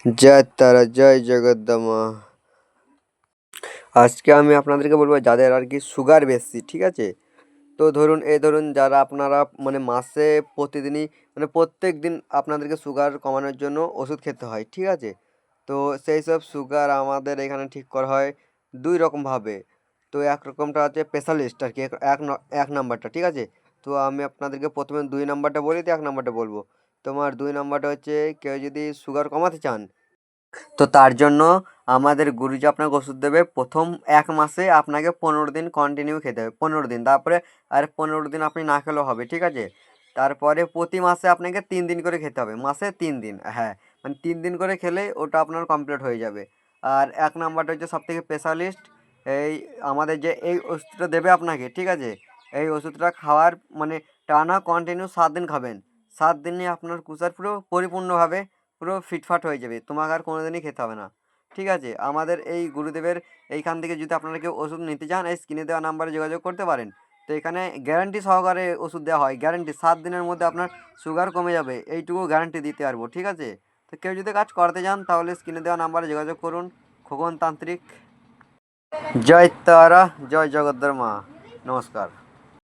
জয় তারা, জয় জগদ্দমা। আজকে আমি আপনাদেরকে বলবো যাদের আর কি সুগার বেশি, ঠিক আছে? তো ধরুন যারা আপনারা মানে মাসে প্রতিদিনই মানে প্রত্যেক দিন আপনাদেরকে সুগার কমানোর জন্য ওষুধ খেতে হয়, ঠিক আছে? তো সেই সব সুগার আমাদের এখানে ঠিক করা হয় দুই রকমভাবে। তো এক রকমটা হচ্ছে স্পেশালিস্ট আর কি, এক নাম্বারটা, ঠিক আছে? তো আমি আপনাদেরকে প্রথমে দুই নাম্বারটা বলি, তো এক নাম্বারটা বলবো। তোমার দুই নাম্বারটা হচ্ছে কেউ যদি সুগার কমাতে চান, তো তার জন্য আমাদের গুরুজি আপনাকে ওষুধ দেবে। প্রথম ১ মাসে আপনাকে ১৫ দিন কন্টিনিউ খেতে হবে, ১৫ দিন। তারপরে আর ১৫ দিন আপনি না খেলেও হবে, ঠিক আছে? তারপরে প্রতি মাসে আপনাকে ৩ দিন করে খেতে হবে, মাসে ৩ দিন। হ্যাঁ, মানে ৩ দিন করে খেলেই ওটা আপনার কমপ্লিট হয়ে যাবে। আর ১ নাম্বারটা হচ্ছে সবথেকে স্পেশালিস্ট। এই আমাদের যে এই ওষুধটা দেবে আপনাকে, ঠিক আছে? এই ওষুধটা খাওয়ার মানে টানা কন্টিনিউ ৭ দিন খাবেন। ৭ দিনে আপনার কুসার পুরো পরিপূর্ণভাবে পুরো ফিটফাট হয়ে যাবে, তোমাকে আর কোনো দিনই খেতে হবে না, ঠিক আছে? আমাদের এই গুরুদেবের এইখান থেকে যদি আপনারা কেউ ওষুধ নিতে চান, এই স্ক্রিনে দেওয়া নাম্বারে যোগাযোগ করতে পারেন। তো এখানে গ্যারান্টি সহকারে ওষুধ দেওয়া হয়, গ্যারান্টি ৭ দিনের মধ্যে আপনার সুগার কমে যাবে, এইটুকু গ্যারান্টি দিতে পারবো, ঠিক আছে? তো কেউ যদি কাজ করতে চান তাহলে স্ক্রিনে দেওয়া নাম্বারে যোগাযোগ করুন। খোকন তান্ত্রিক। জয় তারা, জয় জগদ্দর মা। নমস্কার।